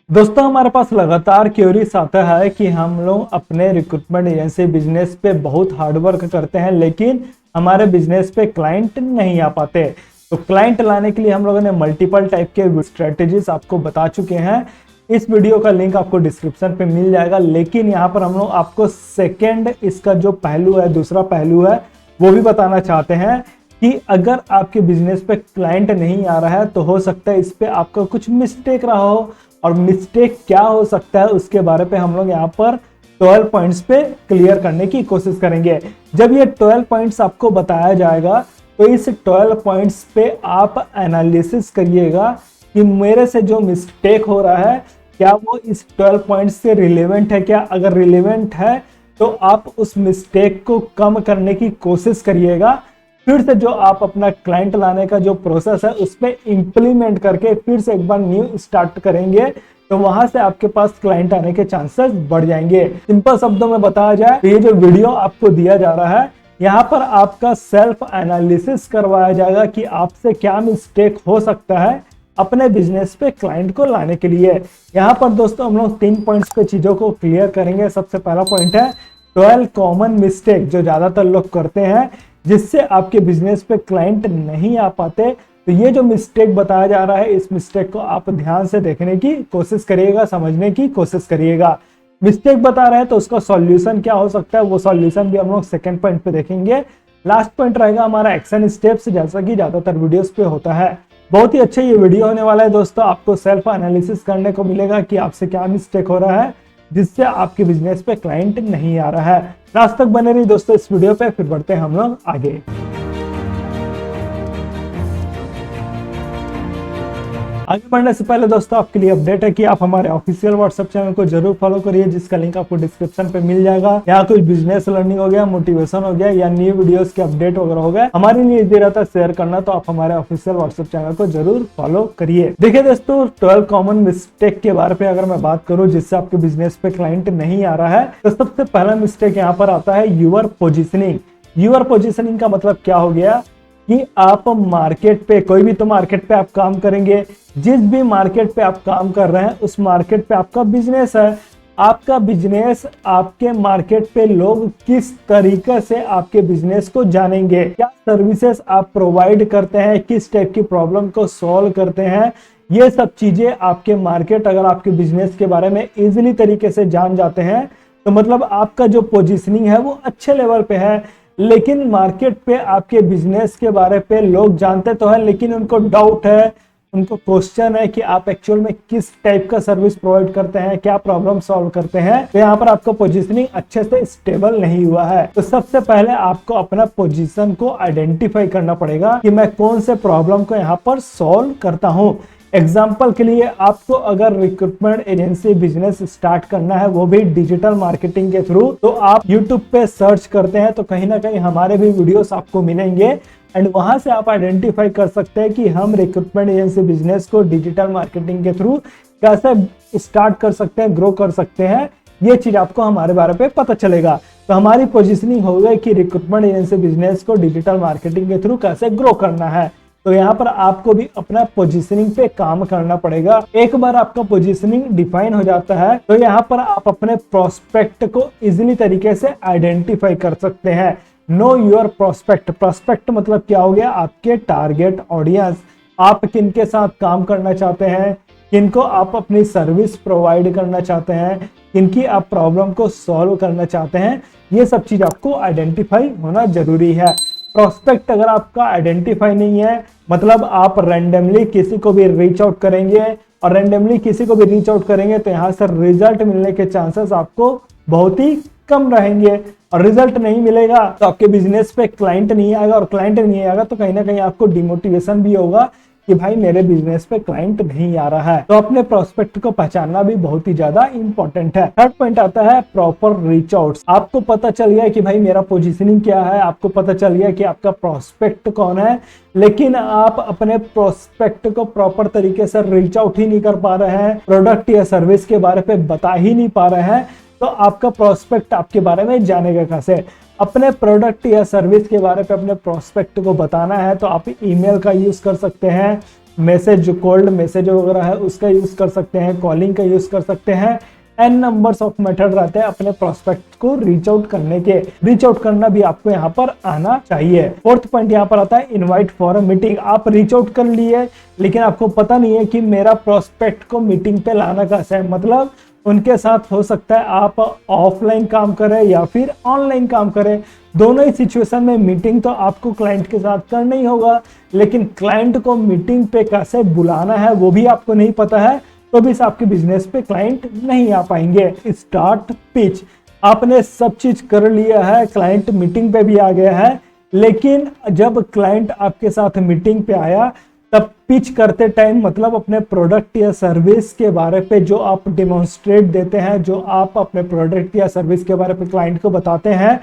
दोस्तों हमारे पास लगातार क्वेरीज आता है कि हम लोग अपने रिक्रूटमेंट एजेंसी बिजनेस पे बहुत हार्ड वर्क करते हैं लेकिन हमारे बिजनेस पे क्लाइंट नहीं आ पाते। तो क्लाइंट लाने के लिए हम लोगों ने मल्टीपल टाइप के स्ट्रेटेजीज आपको बता चुके हैं। इस वीडियो का लिंक आपको डिस्क्रिप्शन पे मिल जाएगा, लेकिन यहाँ पर हम लोग आपको सेकेंड इसका जो पहलू है, दूसरा पहलू है, वो भी बताना चाहते हैं कि अगर आपके बिजनेस पे क्लाइंट नहीं आ रहा है तो हो सकता है इस पे आपका कुछ मिस्टेक रहा हो, और मिस्टेक क्या हो सकता है उसके बारे पे हम लोग यहाँ पर 12 पॉइंट्स पे क्लियर करने की कोशिश करेंगे। जब ये 12 पॉइंट्स आपको बताया जाएगा तो इस 12 पॉइंट्स पे आप एनालिसिस करिएगा कि मेरे से जो मिस्टेक हो रहा है क्या वो इस 12 पॉइंट्स से रिलेवेंट है क्या। अगर रिलेवेंट है तो आप उस मिस्टेक को कम करने की कोशिश करिएगा। फिर से जो आप अपना क्लाइंट लाने का जो प्रोसेस है उस पर इंप्लीमेंट करके फिर से एक बार न्यू स्टार्ट करेंगे तो वहां से आपके पास क्लाइंट आने के चांसेस बढ़ जाएंगे। सिंपल शब्दों में बताया जाए तो ये जो वीडियो आपको दिया जा रहा है यहाँ पर आपका सेल्फ एनालिसिस करवाया जाएगा कि आपसे क्या मिस्टेक हो सकता है अपने बिजनेस पे क्लाइंट को लाने के लिए। यहाँ पर दोस्तों हम लोग 3 पॉइंट्स पे चीजों को क्लियर करेंगे। सबसे पहला पॉइंट है 12 कॉमन मिस्टेक जो ज्यादातर लोग करते हैं जिससे आपके बिजनेस पे क्लाइंट नहीं आ पाते। तो ये जो मिस्टेक बताया जा रहा है इस मिस्टेक को आप ध्यान से देखने की कोशिश करिएगा, समझने की कोशिश करिएगा। मिस्टेक बता रहे हैं तो उसका सॉल्यूशन क्या हो सकता है वो सॉल्यूशन भी हम लोग सेकंड पॉइंट पे देखेंगे। लास्ट पॉइंट रहेगा हमारा एक्शन स्टेप्स, जैसा कि ज्यादातर वीडियोस पे होता है। बहुत ही अच्छा ये वीडियो होने वाला है दोस्तों। आपको सेल्फ एनालिसिस करने को मिलेगा कि आपसे क्या मिस्टेक हो रहा है जिससे आपके बिजनेस पे क्लाइंट नहीं आ रहा है। लास्ट तक बने रहिए दोस्तों इस वीडियो पे, फिर बढ़ते हैं हम लोग आगे। आगे बढ़ने से पहले दोस्तों आपके लिए अपडेट है कि आप हमारे ऑफिशियल व्हाट्सएप चैनल को जरूर फॉलो करिए, जिसका लिंक आपको डिस्क्रिप्शन पे मिल जाएगा। यहाँ कुछ बिजनेस लर्निंग हो गया, मोटिवेशन हो गया या न्यू वीडियोस के अपडेट वगैरह हो गया, हमारे लिए इजी रहता है शेयर करना, तो आप हमारे ऑफिशियल व्हाट्सएप चैनल को जरूर फॉलो करिए। देखिए दोस्तों 12 कॉमन मिस्टेक के बारे में अगर मैं बात करूँ जिससे आपके बिजनेस पे क्लाइंट नहीं आ रहा है तो सबसे पहला मिस्टेक यहाँ पर आता है यूर पोजिशनिंग। यूर पोजिशनिंग का मतलब क्या हो गया कि आप मार्केट पे, कोई भी तो मार्केट पे आप काम करेंगे, जिस भी मार्केट पे आप काम कर रहे हैं उस मार्केट पे आपका बिजनेस है। आपका बिजनेस, आपके मार्केट पे लोग किस तरीके से आपके बिजनेस को जानेंगे, क्या सर्विसेज आप प्रोवाइड करते हैं, किस टाइप की प्रॉब्लम को सॉल्व करते हैं, ये सब चीजें आपके मार्केट अगर आपके बिजनेस के बारे में इजीली तरीके से जान जाते हैं तो मतलब आपका जो पोजीशनिंग है वो अच्छे लेवल पे है। लेकिन मार्केट पे आपके बिजनेस के बारे पे लोग जानते तो हैं लेकिन उनको डाउट है, उनको क्वेश्चन है कि आप एक्चुअल में किस टाइप का सर्विस प्रोवाइड करते हैं, क्या प्रॉब्लम सॉल्व करते हैं। तो यहाँ पर आपका पोजीशनिंग अच्छे से स्टेबल नहीं हुआ है। तो सबसे पहले आपको अपना पोजीशन को आइडेंटिफाई करना पड़ेगा कि मैं कौन से प्रॉब्लम को यहाँ पर सॉल्व करता हूँ। एग्जाम्पल के लिए आपको अगर रिक्रूटमेंट एजेंसी बिजनेस स्टार्ट करना है वो भी डिजिटल मार्केटिंग के थ्रू, तो आप यूट्यूब पे सर्च करते हैं तो कहीं ना कहीं हमारे भी वीडियोस आपको मिलेंगे एंड वहां से आप आइडेंटिफाई कर सकते हैं कि हम रिक्रूटमेंट एजेंसी बिजनेस को डिजिटल मार्केटिंग के थ्रू कैसे स्टार्ट कर सकते हैं, ग्रो कर सकते हैं। ये चीज आपको हमारे बारे में पता चलेगा। तो हमारी पोजिशनिंग हो गई कि रिक्रूटमेंट एजेंसी बिजनेस को डिजिटल मार्केटिंग के थ्रू कैसे ग्रो करना है। तो यहाँ पर आपको भी अपना पोजीशनिंग पे काम करना पड़ेगा। एक बार आपका पोजीशनिंग डिफाइन हो जाता है तो यहाँ पर आप अपने प्रोस्पेक्ट को इजीली तरीके से आइडेंटिफाई कर सकते हैं। Know your prospect. प्रोस्पेक्ट मतलब क्या हो गया, आपके टारगेट ऑडियंस, आप किनके साथ काम करना चाहते हैं, किनको आप अपनी सर्विस प्रोवाइड करना चाहते हैं, किनकी आप प्रॉब्लम को सॉल्व करना चाहते हैं, ये सब चीज आपको आइडेंटिफाई होना जरूरी है। प्रोस्पेक्ट अगर आपका आइडेंटिफाई नहीं है मतलब आप रैंडमली किसी को भी रीच आउट करेंगे और रैंडमली किसी को भी रीच आउट करेंगे तो यहाँ से रिजल्ट मिलने के चांसेस आपको बहुत ही कम रहेंगे। और रिजल्ट नहीं मिलेगा तो आपके बिजनेस पे क्लाइंट नहीं आएगा, और क्लाइंट नहीं आएगा तो कहीं ना कहीं आपको डिमोटिवेशन भी होगा कि भाई मेरे बिजनेस पे क्लाइंट नहीं आ रहा है। तो अपने प्रोस्पेक्ट को पहचानना भी बहुत ही ज्यादा इंपॉर्टेंट है। थर्ड पॉइंट आता है प्रॉपर रीच आउट। आपको पता चल गया कि भाई मेरा पोजीशनिंग क्या है, आपको पता चल गया कि आपका प्रोस्पेक्ट कौन है, लेकिन आप अपने प्रोस्पेक्ट को प्रॉपर तरीके से रीच आउट ही नहीं कर पा रहे हैं, प्रोडक्ट या सर्विस के बारे में बता ही नहीं पा रहे हैं, तो आपका प्रोस्पेक्ट आपके बारे में जानेगा कैसे। अपने प्रोडक्ट या सर्विस के बारे में अपने प्रोस्पेक्ट को बताना है तो आप ईमेल का यूज कर सकते हैं, मैसेज, जो कोल्ड मैसेज वगैरह है उसका यूज कर सकते हैं, कॉलिंग का यूज कर सकते हैं। एन नंबर्स ऑफ मेथड रहते हैं अपने प्रोस्पेक्ट को रीच आउट करने के। रीच आउट करना भी आपको यहाँ पर आना चाहिए। फोर्थ पॉइंट यहाँ पर आता है इनवाइट फॉर अ मीटिंग। आप रीच आउट कर लिए लेकिन आपको पता नहीं है कि मेरा प्रोस्पेक्ट को मीटिंग पे लाना कैसे है। मतलब उनके साथ हो सकता है आप ऑफलाइन काम करें या फिर ऑनलाइन काम करें, दोनों ही सिचुएशन में मीटिंग तो आपको क्लाइंट के साथ करना ही होगा, लेकिन क्लाइंट को मीटिंग पे कैसे बुलाना है वो भी आपको नहीं पता है, तो भी आपके बिजनेस पे क्लाइंट नहीं आ पाएंगे। स्टार्ट पिच, आपने सब चीज कर लिया है, क्लाइंट मीटिंग पे भी आ गया है, लेकिन जब क्लाइंट आपके साथ मीटिंग पे आया तब पिच करते टाइम, मतलब अपने प्रोडक्ट या सर्विस के बारे पे जो आप डिमॉन्स्ट्रेट देते हैं, जो आप अपने प्रोडक्ट या सर्विस के बारे पे क्लाइंट को बताते हैं,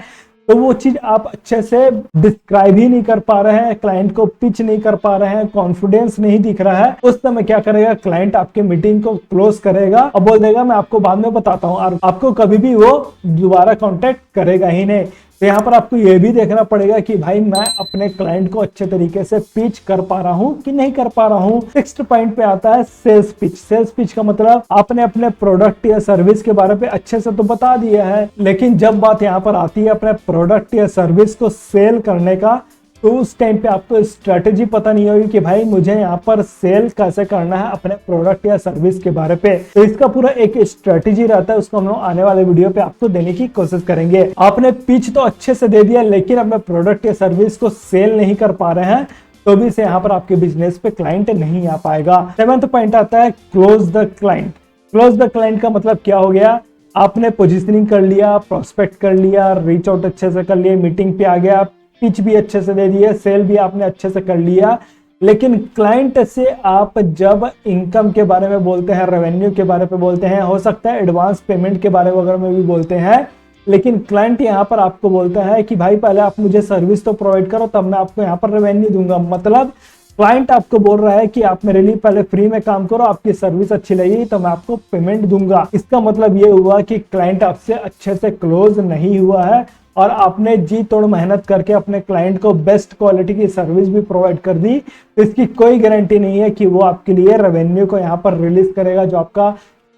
तो वो चीज आप अच्छे से डिस्क्राइब ही नहीं कर पा रहे हैं, क्लाइंट को पिच नहीं कर पा रहे हैं, कॉन्फिडेंस नहीं दिख रहा है, उस समय क्या करेगा क्लाइंट आपके मीटिंग को क्लोज करेगा और बोल देगा मैं आपको बाद में बताता हूं, और आपको कभी भी वो दोबारा कांटेक्ट करेगा ही नहीं। तो यहाँ पर आपको ये भी देखना पड़ेगा कि भाई मैं अपने क्लाइंट को अच्छे तरीके से पिच कर पा रहा हूँ कि नहीं कर पा रहा हूँ। सिक्स्थ पॉइंट पे आता है सेल्स पिच। सेल्स पिच का मतलब आपने अपने प्रोडक्ट या सर्विस के बारे में अच्छे से तो बता दिया है, लेकिन जब बात यहाँ पर आती है अपने प्रोडक्ट या सर्विस को सेल करने का, तो उस टाइम पे आपको स्ट्रेटेजी पता नहीं होगी कि भाई मुझे यहाँ पर सेल कैसे करना है अपने प्रोडक्ट या सर्विस के बारे पे। तो इसका पूरा एक स्ट्रेटेजी रहता है, उसको हम लोग आने वाले वीडियो पे आपको देने की कोशिश करेंगे। आपने पिच तो अच्छे से दे दिया लेकिन अपने प्रोडक्ट या सर्विस को सेल नहीं कर पा रहे हैं, तो भी से यहाँ पर आपके बिजनेस पे क्लाइंट नहीं आ पाएगा। सेवेंथ पॉइंट आता है close the client. Close the client का मतलब क्या हो गया, आपने पोजिशनिंग कर लिया, प्रोस्पेक्ट कर लिया, रीच आउट अच्छे से कर लिया, मीटिंग पे आ गया, पिच भी अच्छे से दे दिए, सेल भी आपने अच्छे से कर लिया, लेकिन क्लाइंट से आप जब इनकम के बारे में बोलते हैं, रेवेन्यू के बारे में बोलते हैं, हो सकता है एडवांस पेमेंट के बारे वगैरह में भी बोलते हैं, लेकिन क्लाइंट यहाँ पर आपको बोलता है कि भाई पहले आप मुझे सर्विस तो प्रोवाइड करो तब मैं आपको यहाँ पर रेवेन्यू दूंगा। मतलब क्लाइंट आपको बोल रहा है कि आप मेरे लिए पहले फ्री में काम करो, आपकी सर्विस अच्छी लगी तो मैं आपको पेमेंट दूंगा। इसका मतलब ये हुआ कि क्लाइंट आपसे अच्छे से क्लोज नहीं हुआ है और आपने जी तोड़ मेहनत करके अपने क्लाइंट को बेस्ट क्वालिटी की सर्विस भी प्रोवाइड कर दी, तो इसकी कोई गारंटी नहीं है कि वो आपके लिए रेवेन्यू को यहाँ पर रिलीज करेगा, जो आपका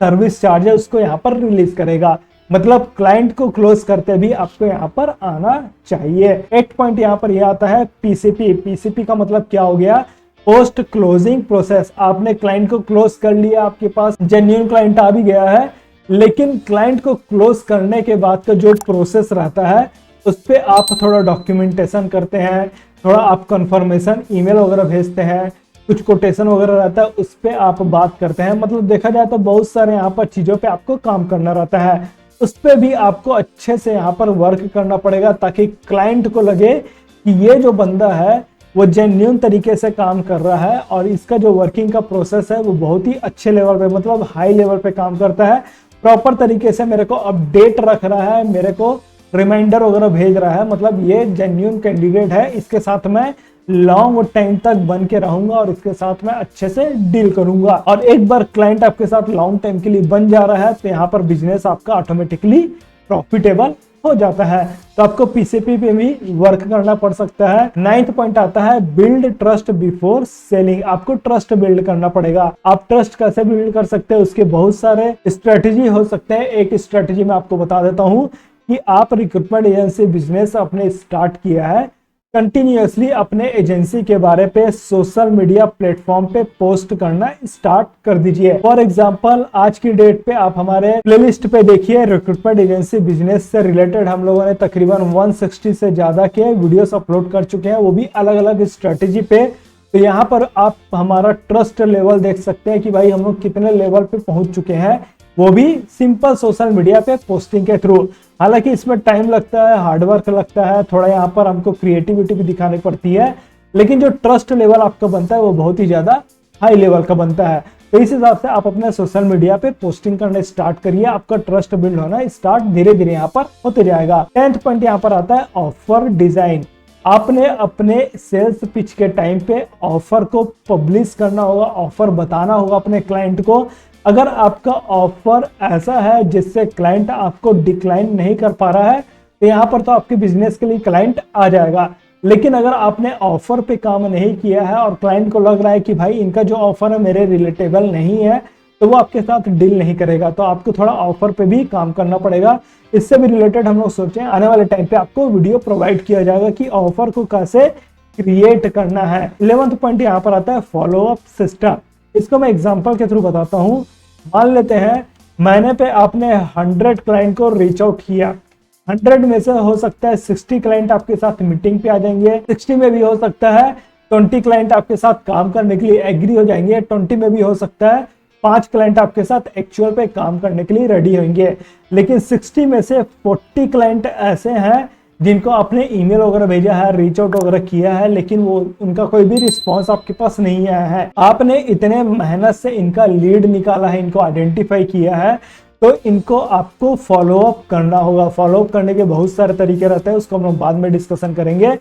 सर्विस चार्ज है उसको यहाँ पर रिलीज करेगा। मतलब क्लाइंट को क्लोज करते भी आपको यहाँ पर आना चाहिए। 8 पॉइंट यहाँ पर यह आता है पीसीपी। पीसीपी का मतलब क्या हो गया, पोस्ट क्लोजिंग प्रोसेस। आपने क्लाइंट को क्लोज कर लिया, आपके पास जेन्युइन क्लाइंट आ भी गया है, लेकिन क्लाइंट को क्लोज करने के बाद का जो प्रोसेस रहता है उस पर आप थोड़ा डॉक्यूमेंटेशन करते हैं, थोड़ा आप कंफर्मेशन ईमेल वगैरह भेजते हैं, कुछ कोटेशन वगैरह रहता है उस पर आप बात करते हैं। मतलब देखा जाए तो बहुत सारे यहाँ पर चीजों पे आपको काम करना रहता है, उस पर भी आपको अच्छे से यहाँ पर वर्क करना पड़ेगा ताकि क्लाइंट को लगे कि ये जो बंदा है वो जेन्युइन तरीके से काम कर रहा है और इसका जो वर्किंग का प्रोसेस है वो बहुत ही अच्छे लेवल पे, मतलब हाई लेवल पे काम करता है, प्रॉपर तरीके से मेरे को अपडेट रख रहा है, मेरे को रिमाइंडर वगैरह भेज रहा है, मतलब ये जेन्युइन कैंडिडेट है, इसके साथ मैं लॉन्ग टाइम तक बन के रहूंगा और इसके साथ मैं अच्छे से डील करूंगा। और एक बार क्लाइंट आपके साथ लॉन्ग टाइम के लिए बन जा रहा है तो यहाँ पर बिजनेस आपका ऑटोमेटिकली प्रॉफिटेबल हो जाता है। तो आपको पीसीपी पे भी वर्क करना पड़ सकता है। 9th पॉइंट आता है बिल्ड ट्रस्ट बिफोर सेलिंग। आपको ट्रस्ट बिल्ड करना पड़ेगा। आप ट्रस्ट कैसे बिल्ड कर सकते हैं, उसके बहुत सारे स्ट्रेटेजी हो सकते हैं। एक स्ट्रेटेजी मैं आपको बता देता हूं कि आप रिक्रूटमेंट एजेंसी बिजनेस अपने स्टार्ट किया है, कंटिन्यूअसली अपने एजेंसी के बारे पे सोशल मीडिया प्लेटफॉर्म पे पोस्ट करना स्टार्ट कर दीजिए। फॉर एग्जांपल आज की डेट पे आप हमारे प्लेलिस्ट पे देखिए, रिक्रूटमेंट एजेंसी बिजनेस से रिलेटेड हम लोगों ने तकरीबन 160 से ज्यादा के वीडियोस अपलोड कर चुके हैं, वो भी अलग अलग स्ट्रेटेजी पे। तो यहाँ पर आप हमारा ट्रस्ट लेवल देख सकते हैं कि भाई हम लोग कितने लेवल पे पहुंच चुके हैं, वो भी सिंपल सोशल मीडिया पे पोस्टिंग के थ्रू। हालांकि इसमें टाइम लगता है, हार्डवर्क लगता है, थोड़ा यहाँ पर हमको क्रिएटिविटी भी दिखानी पड़ती है, लेकिन जो ट्रस्ट लेवल आपका बनता है वो बहुत ही ज्यादा हाई लेवल का बनता है। तो इस हिसाब से आप अपने सोशल मीडिया पे पोस्टिंग करना स्टार्ट करिए, आपका ट्रस्ट बिल्ड होना स्टार्ट धीरे धीरे यहाँ पर होते जाएगा। 10th पॉइंट यहाँ पर आता है ऑफर डिजाइन। आपने अपने सेल्स पिच के टाइम पे ऑफर को पब्लिश करना होगा, ऑफर बताना होगा अपने क्लाइंट को। अगर आपका ऑफर ऐसा है जिससे क्लाइंट आपको डिक्लाइन नहीं कर पा रहा है तो यहाँ पर तो आपके बिजनेस के लिए क्लाइंट आ जाएगा। लेकिन अगर आपने ऑफर पे काम नहीं किया है और क्लाइंट को लग रहा है कि भाई इनका जो ऑफर है मेरे रिलेटेबल नहीं है, तो वो आपके साथ डील नहीं करेगा। तो आपको थोड़ा ऑफर पे भी काम करना पड़ेगा। इससे भी रिलेटेड हम लोग सोचें आने वाले टाइम पे आपको वीडियो प्रोवाइड किया जाएगा कि ऑफर को कैसे क्रिएट करना है। 11th पॉइंट यहाँ पर आता है फॉलो अप सिस्टम। इसको मैं एग्जांपल के थ्रू बताता हूँ। मान लेते हैं महीने पे आपने 100 क्लाइंट को रीच आउट किया, 100 में से हो सकता है 60 क्लाइंट आपके साथ मीटिंग पे आ जाएंगे, 60 में भी हो सकता है 20 क्लाइंट आपके साथ काम करने के लिए एग्री हो जाएंगे, 20 में भी हो सकता है 5 क्लाइंट आपके साथ एक्चुअल पे काम करने के लिए रेडी होंगे। लेकिन 60 में से 40 क्लाइंट ऐसे हैं जिनको आपने ईमेल वगैरह भेजा है, रीच आउट वगैरह किया है, लेकिन वो उनका कोई भी रिस्पांस आपके पास नहीं आया है। आपने इतने मेहनत से इनका लीड निकाला है, इनको आइडेंटिफाई किया है, तो इनको आपको फॉलो अप करना होगा। फॉलो अप करने के बहुत सारे तरीके रहते हैं, उसको हम लोग बाद में डिस्कशन करेंगे।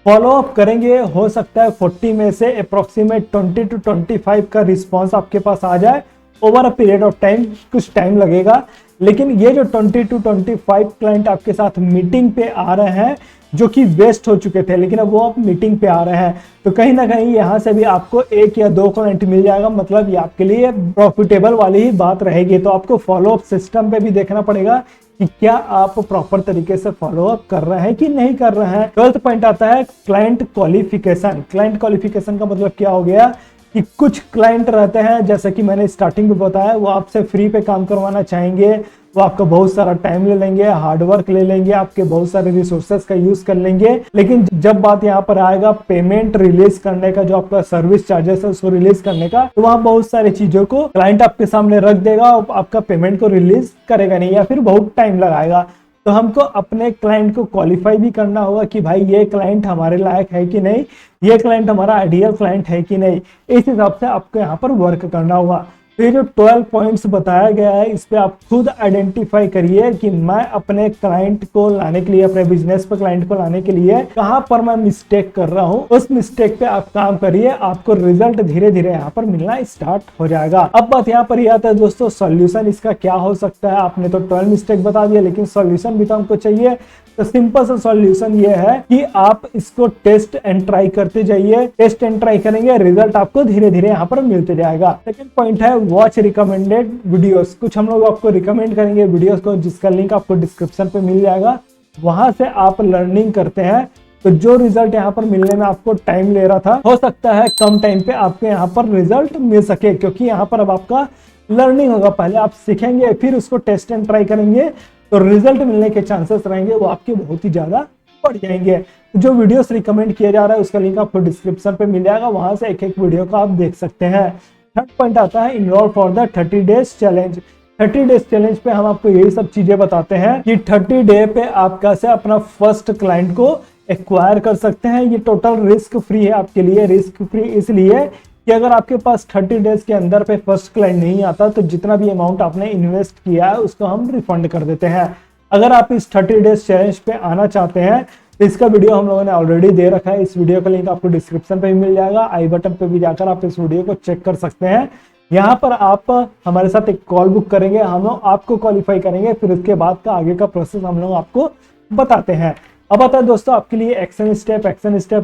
फॉलो अप करेंगे, हो सकता है 40 में से अप्रोक्सीमेट 20 to 25 का रिस्पांस आपके पास आ जाए over a period of time. कुछ टाइम लगेगा, लेकिन ये जो 20 to 25 क्लाइंट आपके साथ मीटिंग पे आ रहे हैं जो कि वेस्ट हो चुके थे, लेकिन अब वो आप मीटिंग पे आ रहे हैं, तो कहीं ना कहीं यहाँ से भी आपको 1 या 2 क्लाइंट मिल जाएगा। मतलब ये आपके लिए प्रॉफिटेबल वाली ही बात रहेगी। तो आपको फॉलो अप सिस्टम पे भी देखना पड़ेगा कि क्या आप प्रॉपर तरीके से फॉलो अप कर रहे हैं कि नहीं कर रहे हैं। 12th पॉइंट आता है क्लाइंट क्वालिफिकेशन। क्लाइंट क्वालिफिकेशन का मतलब क्या हो गया कि कुछ क्लाइंट रहते हैं, जैसे कि मैंने स्टार्टिंग में बताया, वो आपसे फ्री पे काम करवाना चाहेंगे, वो आपका बहुत सारा टाइम ले लेंगे, हार्डवर्क ले लेंगे, आपके बहुत सारे रिसोर्सेस का यूज कर लेंगे। लेकिन जब बात यहाँ पर आएगा पेमेंट रिलीज करने का, जो आपका सर्विस चार्जेस है उसको रिलीज करने का, तो वहां बहुत सारी चीजों को क्लाइंट आपके सामने रख देगा और आपका पेमेंट को रिलीज करेगा नहीं, या फिर बहुत टाइम लगाएगा। तो हमको अपने क्लाइंट को क्वालिफाई भी करना होगा कि भाई ये क्लाइंट हमारे लायक है कि नहीं, ये क्लाइंट हमारा आइडियल क्लाइंट है कि नहीं। इस हिसाब से आपको यहाँ पर वर्क करना होगा। तो ये जो 12 पॉइंट्स बताया गया है, इस पे आप खुद आइडेंटिफाई करिए कि मैं अपने क्लाइंट को लाने के लिए, अपने बिजनेस पे क्लाइंट को लाने के लिए कहां पर मैं मिस्टेक कर रहा हूं। उस मिस्टेक पे आप काम करिए, आपको रिजल्ट धीरे धीरे यहाँ पर मिलना स्टार्ट हो जाएगा। अब बात यहाँ पर यह आता है दोस्तों, सॉल्यूशन इसका क्या हो सकता है। आपने तो 12 मिस्टेक बता दिया, लेकिन सॉल्यूशन भी तो हमको चाहिए। तो सिंपल सा सॉल्यूशन ये है कि आप इसको टेस्ट एंड ट्राई करते जाइए। टेस्ट एंड ट्राई करेंगे, रिजल्ट आपको धीरे धीरे यहाँ पर मिलते जाएगा। सेकंड पॉइंट है वॉच रिकमेंडेड वीडियोस। कुछ हम लोग आपको रिकमेंड करेंगे वीडियोस को, जिसका लिंक आपको डिस्क्रिप्शन पे मिल जाएगा। वहां से आप लर्निंग करते हैं, तो जो रिजल्ट यहाँ पर मिलने में आपको टाइम ले रहा था, हो सकता है कम टाइम पे आपको यहाँ पर रिजल्ट मिल सके, क्योंकि यहाँ पर अब आपका लर्निंग होगा। पहले आप सीखेंगे, फिर उसको टेस्ट एंड ट्राई करेंगे, तो रिजल्ट मिलने के चांसेस रहेंगे वो आपके बहुत ही ज्यादा बढ़ जाएंगे। जो वीडियोस रिकमेंड किया जा रहा है उसका लिंक आपको डिस्क्रिप्शन पे मिल जाएगा, वहां से एक एक वीडियो का आप देख सकते हैं। थर्ड पॉइंट आता है enrol for the 30 days challenge. 30 days challenge पे हम आपको यही सब चीजें बताते हैं कि 30 डे पे आप कैसे अपना फर्स्ट क्लाइंट को एक्वायर कर सकते हैं। ये टोटल रिस्क फ्री है आपके लिए। रिस्क फ्री इसलिए कि अगर आपके पास 30 डेज के अंदर पे फर्स्ट क्लाइंट नहीं आता, तो जितना भी अमाउंट आपने इन्वेस्ट किया है उसको हम रिफंड कर देते हैं। अगर आप इस 30 डेज चैलेंज पे आना चाहते हैं, तो इसका वीडियो हम लोगों ने ऑलरेडी दे रखा है। इस वीडियो का लिंक आपको डिस्क्रिप्शन पे भी मिल जाएगा, आई बटन पे भी जाकर आप इस वीडियो को चेक कर सकते हैं। यहाँ पर आप हमारे साथ एक कॉल बुक करेंगे, हम लोग आपको क्वालिफाई करेंगे, फिर उसके बाद का आगे का प्रोसेस हम लोग आपको बताते हैं। अब आता है दोस्तों आपके लिए एक्शन स्टेप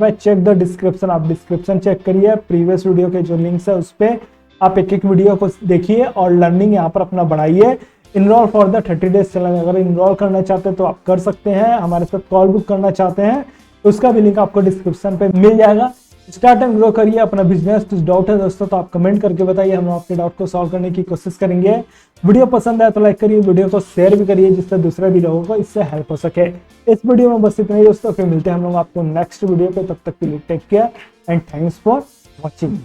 है। चेक द डिस्क्रिप्शन, आप डिस्क्रिप्शन चेक करिए, प्रीवियस वीडियो के जो लिंक्स है उस पर आप एक एक वीडियो को देखिए और लर्निंग यहाँ पर अपना बढ़ाइए। Enrol for the 30 days challenge, अगर इनरोल करना चाहते हैं तो आप कर सकते हैं। हमारे साथ कॉल बुक करना चाहते हैं तो उसका भी लिंक आपको डिस्क्रिप्शन पे मिल जाएगा। स्टार्ट एंड ग्रो करिए अपना बिजनेस। कुछ डाउट है दोस्तों तो आप कमेंट करके बताइए, हम आपके डाउट को सॉल्व करने की कोशिश करेंगे। वीडियो पसंद आए तो लाइक करिए, वीडियो को शेयर भी करिए, जिससे दूसरे भी लोगों को इससे हेल्प हो सके। इस वीडियो में बस इतना ही दोस्तों, फिर मिलते हैं हम लोग आपको नेक्स्ट वीडियो पे। तब तक के लिए take care and thanks for watching.